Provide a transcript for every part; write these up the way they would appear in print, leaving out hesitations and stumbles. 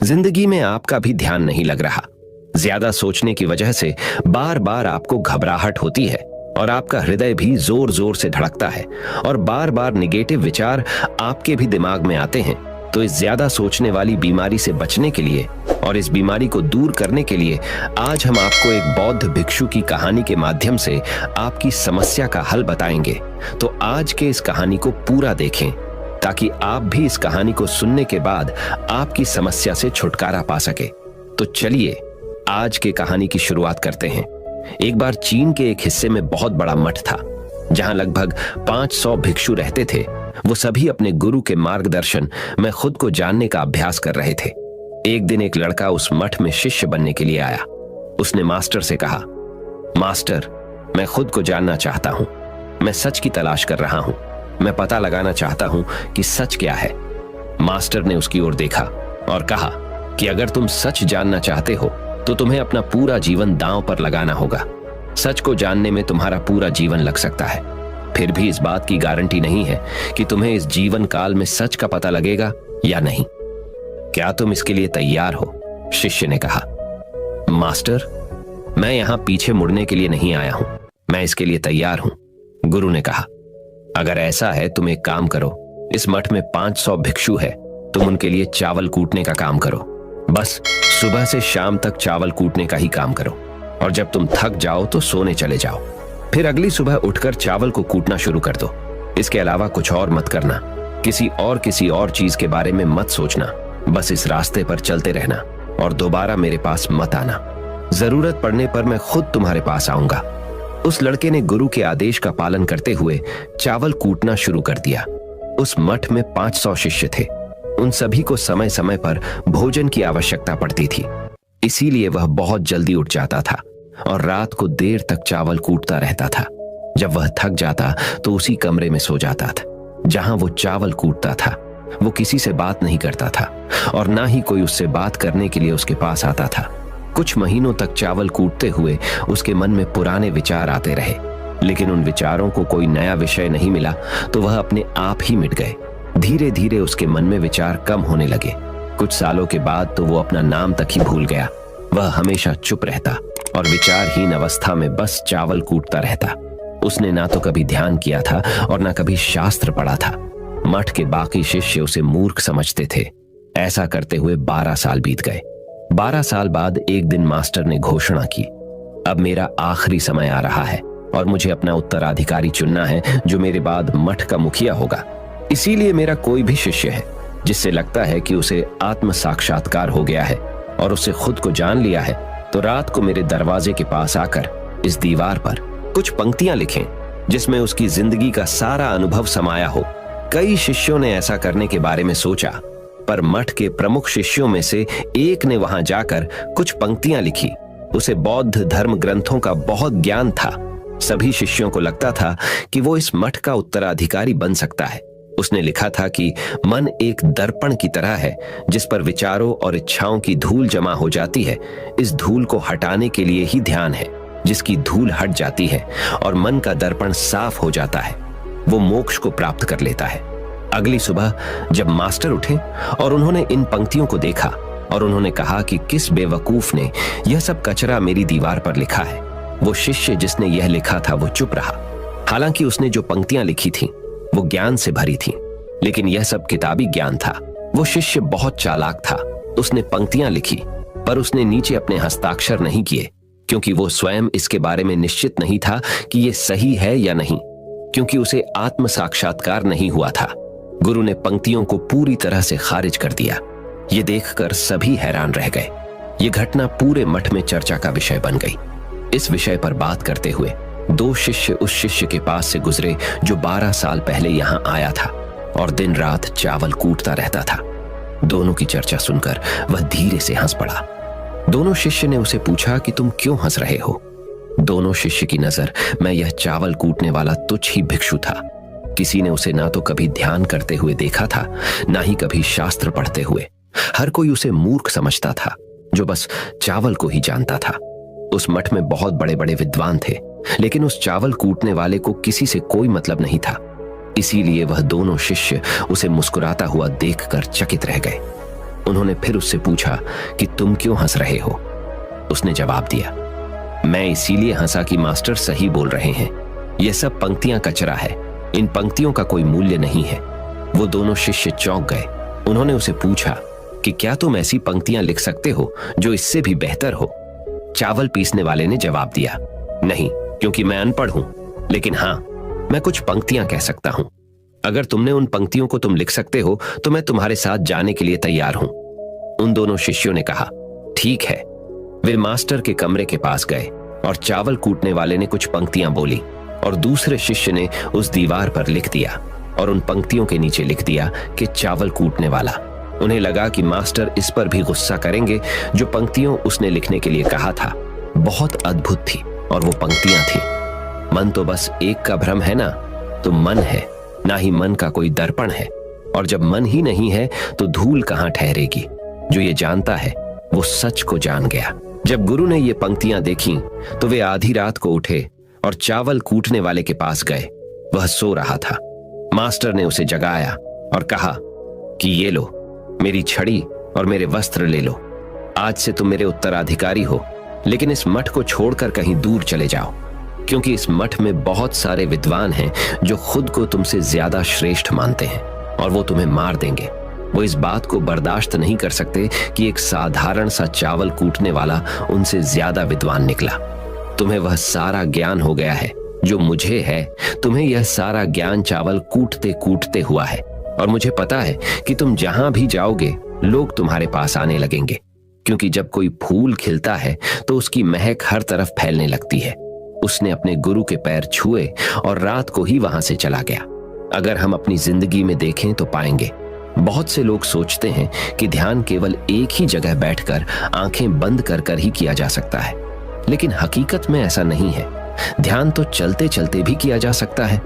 जिंदगी में आपका भी ध्यान नहीं लग रहा। ज्यादा सोचने की वजह से बार बार आपको घबराहट होती है और आपका हृदय भी जोर जोर से धड़कता है और बार बार निगेटिव विचार आपके भी दिमाग में आते हैं। तो इस ज्यादा सोचने वाली बीमारी से बचने के लिए और इस बीमारी को दूर करने के लिए आज हम आपको एक बौद्ध भिक्षु की कहानी के माध्यम से आपकी समस्या का हल बताएंगे। तो आज के इस कहानी को पूरा देखें ताकि आप भी इस कहानी को सुनने के बाद आपकी समस्या से छुटकारा पा सके। तो चलिए आज के कहानी की शुरुआत करते हैं। एक बार चीन के एक हिस्से में बहुत बड़ा मठ था जहां लगभग 500 भिक्षु रहते थे। वो सभी अपने गुरु के मार्गदर्शन में खुद को जानने का अभ्यास कर रहे थे। एक दिन एक लड़का उस मठ में शिष्य बनने के लिए आया। उसने मास्टर से कहा, मास्टर, मैं खुद को जानना चाहता हूं। मैं सच की तलाश कर रहा हूं। मैं पता लगाना चाहता हूं कि सच क्या है। मास्टर ने उसकी ओर देखा और कहा कि अगर तुम सच जानना चाहते हो तो तुम्हें अपना पूरा जीवन दांव पर लगाना होगा। सच को जानने में तुम्हारा पूरा जीवन लग सकता है, फिर भी इस बात की गारंटी नहीं है कि तुम्हें इस जीवन काल में सच का पता लगेगा या नहीं। क्या तुम इसके लिए तैयार हो? शिष्य ने कहा। मास्टर, मैं यहां पीछे मुड़ने के लिए नहीं आया हूं। मैं इसके लिए तैयार हूं। गुरु ने कहा, अगर ऐसा है तुम एक काम करो। इस मठ में 500 भिक्षु है। तुम उनके लिए चावल कूटने का काम करो। बस सुबह से शाम तक चावल कूटने का ही काम करो और जब तुम थक जाओ तो सोने चले जाओ। फिर अगली सुबह उठकर चावल को कूटना शुरू कर दो। इसके अलावा कुछ और मत करना। किसी और चीज के बारे में मत सोचना। बस इस रास्ते पर चलते रहना और दोबारा मेरे पास मत आना। जरूरत पड़ने पर मैं खुद तुम्हारे पास आऊंगा। उस लड़के ने गुरु के आदेश का पालन करते हुए चावल कूटना शुरू कर दिया। उस मठ में 500 शिष्य थे। उन सभी को समय समय पर भोजन की आवश्यकता पड़ती थी, इसीलिए वह बहुत जल्दी उठ जाता था और रात को देर तक चावल कूटता रहता था। जब वह थक जाता तो उसी कमरे में सो जाता था जहां वो चावल कूटता था। वो किसी से बात नहीं करता था और ना ही कोई उससे बात करने के लिए उसके पास आता था। कुछ महीनों तक चावल कूटते हुए उसके मन में पुराने विचार आते रहे, लेकिन उन विचारों को कोई नया विषय नहीं मिला तो वह अपने आप ही मिट गए। धीरे धीरे उसके मन में विचार कम होने लगे। कुछ सालों के बाद तो वो अपना नाम तक ही भूल गया। वह हमेशा चुप रहता और विचारहीन अवस्था में बस चावल कूटता रहता। उसने ना तो कभी ध्यान किया था और ना कभी शास्त्र पढ़ा था। मठ के बाकी शिष्य उसे मूर्ख समझते थे। ऐसा करते हुए 12 साल बीत गए। 12 साल बाद एक दिन मास्टर ने घोषणा की, अब मेरा आखिरी समय आ रहा है और मुझे अपना उत्तराधिकारी चुनना है जो मेरे बाद मठ का मुखिया होगा। इसीलिए मेरा कोई भी शिष्य है जिससे लगता है कि उसे आत्म साक्षात्कार हो गया है और उसे खुद को जान लिया है, तो रात को मेरे दरवाजे के पास आकर इस दीवार पर कुछ पंक्तियां लिखें जिसमें उसकी जिंदगी का सारा अनुभव समाया हो। कई शिष्यों ने ऐसा करने के बारे में सोचा, पर मठ के प्रमुख शिष्यों में से एक ने वहां जाकर कुछ पंक्तियां लिखी। उसे बौद्ध धर्म ग्रंथों का बहुत ज्ञान था। सभी शिष्यों को लगता था कि वो इस मठ का उत्तराधिकारी बन सकता है। उसने लिखा था कि मन एक दर्पण की तरह है जिस पर विचारों और इच्छाओं की धूल जमा हो जाती है। इस धूल को हटाने के लिए ही ध्यान है। जिसकी धूल हट जाती है और मन का दर्पण साफ हो जाता है, वो मोक्ष को प्राप्त कर लेता है। अगली सुबह जब मास्टर उठे और उन्होंने इन पंक्तियों को देखा और उन्होंने कहा कि किस बेवकूफ ने यह सब कचरा मेरी दीवार पर लिखा है। वो शिष्य जिसने यह लिखा था वो चुप रहा। हालांकि उसने जो पंक्तियां लिखी थीं वो ज्ञान से भरी थीं, लेकिन यह सब किताबी ज्ञान था। वो शिष्य बहुत चालाक था। उसने पंक्तियां लिखी पर उसने नीचे अपने हस्ताक्षर नहीं किए, क्योंकि वो स्वयं इसके बारे में निश्चित नहीं था कि ये सही है या नहीं, क्योंकि उसे आत्म साक्षात्कार नहीं हुआ था। गुरु ने पंक्तियों को पूरी तरह से खारिज कर दिया। ये देखकर सभी हैरान रह गए। ये घटना पूरे मठ में चर्चा का विषय बन गई। इस विषय पर बात करते हुए 2 शिष्य उस शिष्य के पास से गुजरे जो 12 साल पहले यहां आया था और दिन रात चावल कूटता रहता था। दोनों की चर्चा सुनकर वह धीरे से हंस पड़ा। दोनों शिष्य ने उसे पूछा कि तुम क्यों हंस रहे हो? दोनों शिष्य की नजर में यह चावल कूटने वाला तुच्छ ही भिक्षु था। किसी ने उसे ना तो कभी ध्यान करते हुए देखा था, ना ही कभी शास्त्र पढ़ते हुए। हर कोई उसे मूर्ख समझता था जो बस चावल को ही जानता था। उस मठ में बहुत बड़े बड़े विद्वान थे, लेकिन उस चावल कूटने वाले को किसी से कोई मतलब नहीं था। इसीलिए वह दोनों शिष्य उसे मुस्कुराता हुआ देखकर चकित रह गए। उन्होंने फिर उससे पूछा कि तुम क्यों हंस रहे हो। उसने जवाब दिया, मैं इसीलिए हंसा कि मास्टर सही बोल रहे हैं, ये सब पंक्तियां कचरा है, इन पंक्तियों का कोई मूल्य नहीं है। वो दोनों शिष्य चौंक गए। उन्होंने उसे पूछा कि क्या तुम ऐसी पंक्तियां लिख सकते हो जो इससे भी बेहतर हो। चावल पीसने वाले ने जवाब दिया, नहीं, क्योंकि मैं अनपढ़ हूं, लेकिन हाँ, मैं कुछ पंक्तियां कह सकता हूं। अगर तुमने उन पंक्तियों को तुम लिख सकते हो तो मैं तुम्हारे साथ जाने के लिए तैयार हूं। उन दोनों शिष्यों ने कहा, ठीक है। वे मास्टर के कमरे के पास गए और चावल कूटने वाले ने कुछ पंक्तियां बोली और दूसरे शिष्य ने उस दीवार पर लिख दिया और उन पंक्तियों के नीचे लिख दिया कि चावल कूटने वाला। उन्हें लगा कि मास्टर इस पर भी गुस्सा करेंगे। जो पंक्तियों उसने लिखने के लिए कहा था बहुत अद्भुत थी और वो पंक्तियां थी, मन तो बस एक का भ्रम है ना, तो मन है, ना ही मन का कोई दर्पण है, और जब मन ही नहीं है तो धूल कहां ठहरेगी। जो ये जानता है वो सच को जान गया। जब गुरु ने ये पंक्तियां देखी तो वे आधी रात को उठे और चावल कूटने वाले के पास गए। वह सो रहा था। मास्टर ने उसे जगाया और कहा कि ये लो, मेरी छड़ी और मेरे वस्त्र ले लो। आज से तुम मेरे उत्तराधिकारी हो, लेकिन इस मठ को छोड़कर कहीं दूर चले जाओ, क्योंकि इस मठ में बहुत सारे विद्वान हैं जो खुद को तुमसे ज्यादा श्रेष्ठ मानते हैं और वो तुम्हें मार देंगे। वो इस बात को बर्दाश्त नहीं कर सकते कि एक साधारण सा चावल कूटने वाला उनसे ज्यादा विद्वान निकला। तुम्हें वह सारा ज्ञान हो गया है जो मुझे है। तुम्हें यह सारा ज्ञान चावल कूटते कूटते हुआ है, और मुझे पता है कि तुम जहां भी जाओगे लोग तुम्हारे पास आने लगेंगे, क्योंकि जब कोई फूल खिलता है तो उसकी महक हर तरफ फैलने लगती है। उसने अपने गुरु के पैर छुए और रात को ही वहां से चला गया। अगर हम अपनी जिंदगी में देखें तो पाएंगे बहुत से लोग सोचते हैं कि ध्यान केवल एक ही जगह बैठकर आंखें बंद कर कर ही किया जा सकता है, लेकिन हकीकत में ऐसा नहीं है। ध्यान तो चलते चलते भी किया जा सकता है,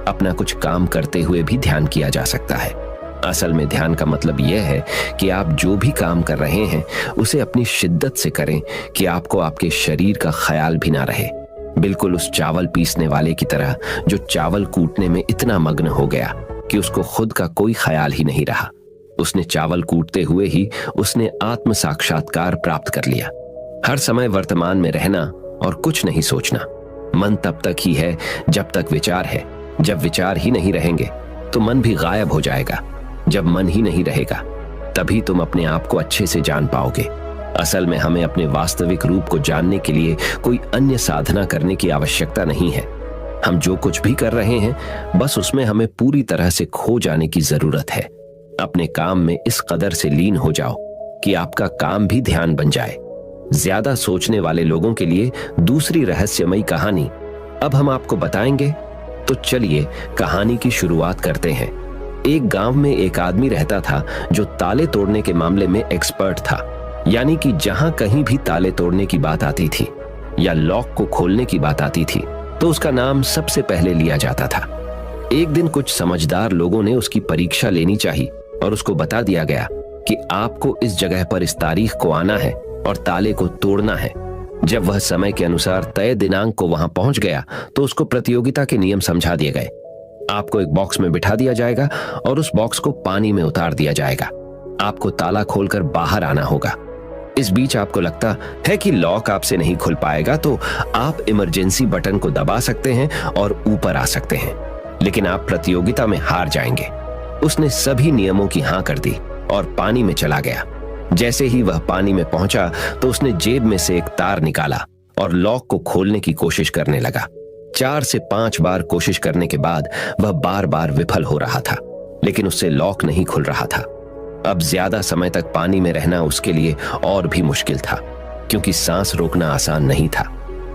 अपना कुछ काम करते हुए भी ध्यान किया जा सकता है। असल में ध्यान का मतलब यह है कि आप जो भी काम कर रहे हैं उसे अपनी शिद्दत से करें कि आपको आपके शरीर का ख्याल भी ना रहे। बिल्कुल उस चावल पीसने वाले की तरह जो चावल कूटने में इतना मग्न हो गया कि उसको खुद का कोई ख्याल ही नहीं रहा। उसने चावल कूटते हुए ही उसने आत्म साक्षात्कार प्राप्त कर लिया। हर समय वर्तमान में रहना और कुछ नहीं सोचना। मन तब तक ही है जब तक विचार है। जब विचार ही नहीं रहेंगे तो मन भी गायब हो जाएगा। जब मन ही नहीं रहेगा तभी तुम अपने आप को अच्छे से जान पाओगे। असल में हमें अपने वास्तविक रूप को जानने के लिए कोई अन्य साधना करने की आवश्यकता नहीं है। हम जो कुछ भी कर रहे हैं बस उसमें हमें पूरी तरह से खो जाने की जरूरत है। अपने काम में इस कदर से लीन हो जाओ कि आपका काम भी ध्यान बन जाए। ज्यादा सोचने वाले लोगों के लिए दूसरी रहस्यमयी कहानी अब हम आपको बताएंगे। तो चलिए कहानी की शुरुआत करते हैं। एक गांव में एक आदमी रहता था जो ताले तोड़ने के मामले में एक्सपर्ट था, यानी कि जहां कहीं भी ताले तोड़ने की बात आती थी या लॉक को खोलने की बात आती थी तो उसका नाम सबसे पहले लिया जाता था। एक दिन कुछ समझदार लोगों ने उसकी परीक्षा लेनी चाहिए और उसको बता दिया गया कि आपको इस जगह पर इस तारीख को आना है और ताले को तोड़ना है। जब वह समय के अनुसार तय दिनांक को वहां पहुंच गया तो उसको प्रतियोगिता के नियम समझा दिए गए। आपको एक बॉक्स में बिठा दिया जाएगा और उस बॉक्स को पानी में उतार दिया जाएगा। आपको ताला खोलकर बाहर आना होगा। इस बीच आपको लगता है कि लॉक आपसे नहीं खुल पाएगा तो आप इमरजेंसी बटन को दबा सकते हैं और ऊपर आ सकते हैं, लेकिन आप प्रतियोगिता में हार जाएंगे। उसने सभी नियमों की हां कर दी और पानी में चला गया। जैसे ही वह पानी में पहुंचा तो उसने जेब में से एक तार निकाला और लॉक को खोलने की कोशिश करने लगा। 4 से 5 बार कोशिश करने के बाद वह बार बार विफल हो रहा था, लेकिन उससे लॉक नहीं खुल रहा था। अब ज्यादा समय तक पानी में रहना उसके लिए और भी मुश्किल था, क्योंकि सांस रोकना आसान नहीं था।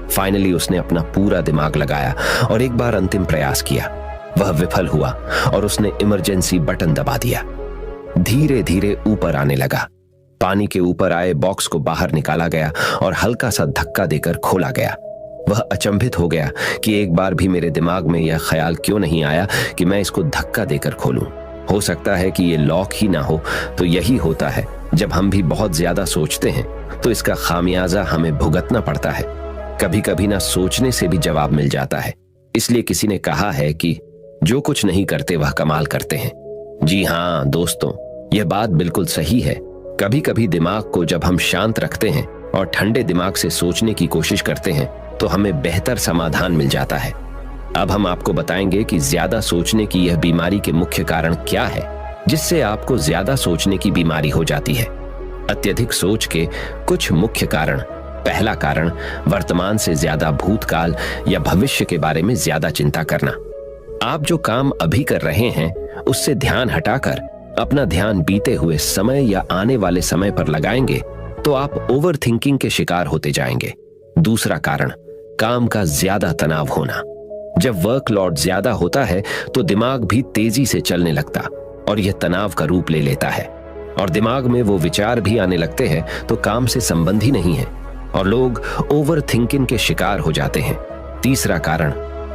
फाइनली उसने अपना पूरा दिमाग लगाया और एक बार अंतिम प्रयास किया। वह विफल हुआ और उसने इमरजेंसी बटन दबा दिया। धीरे धीरे ऊपर आने लगा। पानी के ऊपर आए बॉक्स को बाहर निकाला गया और हल्का सा धक्का देकर खोला गया। वह अचंभित हो गया कि एक बार भी मेरे दिमाग में यह ख्याल क्यों नहीं आया कि मैं इसको धक्का देकर खोलूं। हो सकता है कि ये लॉक ही ना हो। तो यही होता है, जब हम भी बहुत ज्यादा सोचते हैं तो इसका खामियाजा हमें भुगतना पड़ता है। कभी कभी ना सोचने से भी जवाब मिल जाता है। इसलिए किसी ने कहा है कि जो कुछ नहीं करते वह कमाल करते हैं। जी हाँ दोस्तों, यह बात बिल्कुल सही है। कभी कभी दिमाग को जब हम शांत रखते हैं और ठंडे दिमाग से सोचने की कोशिश करते हैं तो हमें बेहतर समाधान मिल जाता है। अब हम आपको बताएंगे कि ज्यादा सोचने की यह बीमारी के मुख्य कारण क्या है, जिससे आपको ज्यादा सोचने की बीमारी हो जाती है। अत्यधिक सोच के कुछ मुख्य कारण। पहला कारण, वर्तमान से ज्यादा भूतकाल या भविष्य के बारे में ज्यादा चिंता करना। आप जो काम अभी कर रहे हैं उससे ध्यान हटाकर अपना ध्यान बीते हुए समय या आने वाले समय पर लगाएंगे तो आप ओवर थिंकिंग के शिकार होते जाएंगे। दूसरा कारण, काम का ज्यादा तनाव होना। जब वर्कलोड ज्यादा होता है तो दिमाग भी तेजी से चलने लगता और यह तनाव का रूप ले लेता है और दिमाग में वो विचार भी आने लगते हैं तो काम से संबंधी नहीं है और लोग ओवर थिंकिंग के शिकार हो जाते हैं। तीसरा कारण,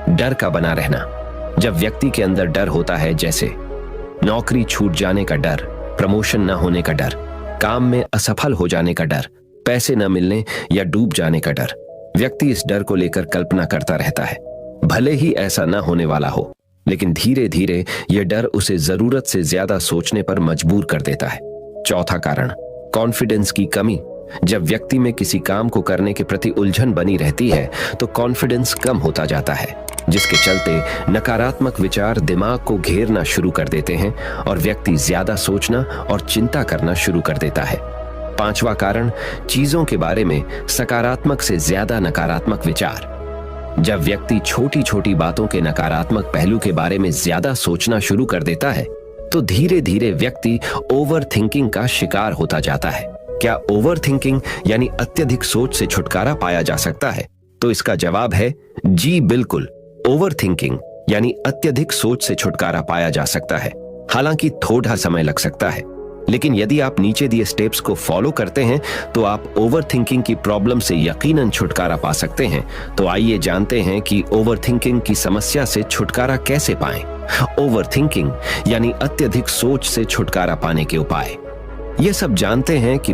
डर का बना रहना। जब व्यक्ति के अंदर डर होता है, जैसे नौकरी छूट जाने का डर, प्रमोशन न होने का डर, काम में असफल हो जाने का डर, पैसे न मिलने या डूब जाने का डर, व्यक्ति इस डर को लेकर कल्पना करता रहता है। भले ही ऐसा न होने वाला हो, लेकिन धीरे धीरे यह डर उसे जरूरत से ज्यादा सोचने पर मजबूर कर देता है। चौथा कारण, कॉन्फिडेंस की कमी। जब व्यक्ति में किसी काम को करने के प्रति उलझन बनी रहती है तो कॉन्फिडेंस कम होता जाता है, जिसके चलते नकारात्मक विचार दिमाग को घेरना शुरू कर देते हैं और व्यक्ति ज्यादा सोचना और चिंता करना शुरू कर देता है। पांचवा कारण, चीजों के बारे में सकारात्मक से ज्यादा नकारात्मक विचार। जब व्यक्ति छोटी छोटी बातों के नकारात्मक पहलू के बारे में ज्यादा सोचना शुरू कर देता है तो धीरे धीरे व्यक्ति ओवर थिंकिंग का शिकार होता जाता है। क्या ओवर थिंकिंग यानी अत्यधिक सोच से छुटकारा पाया जा सकता है? तो इसका जवाब है जी बिल्कुल। ओवर थिंकिंग यानी अत्यधिक सोच से छुटकारा पाया जा सकता है, हालांकि थोड़ा समय लग सकता है, लेकिन यदि आप नीचे दिए स्टेप्स को फॉलो करते हैं तो आप ओवर थिंकिंग की प्रॉब्लम से यकीनन छुटकारा पा सकते हैं। तो आइए जानते हैं कि ओवर थिंकिंग की समस्या से छुटकारा कैसे पाएं। ओवर थिंकिंग यानी अत्यधिक सोच से छुटकारा पाने के उपाय। ये सब जानते हैं कि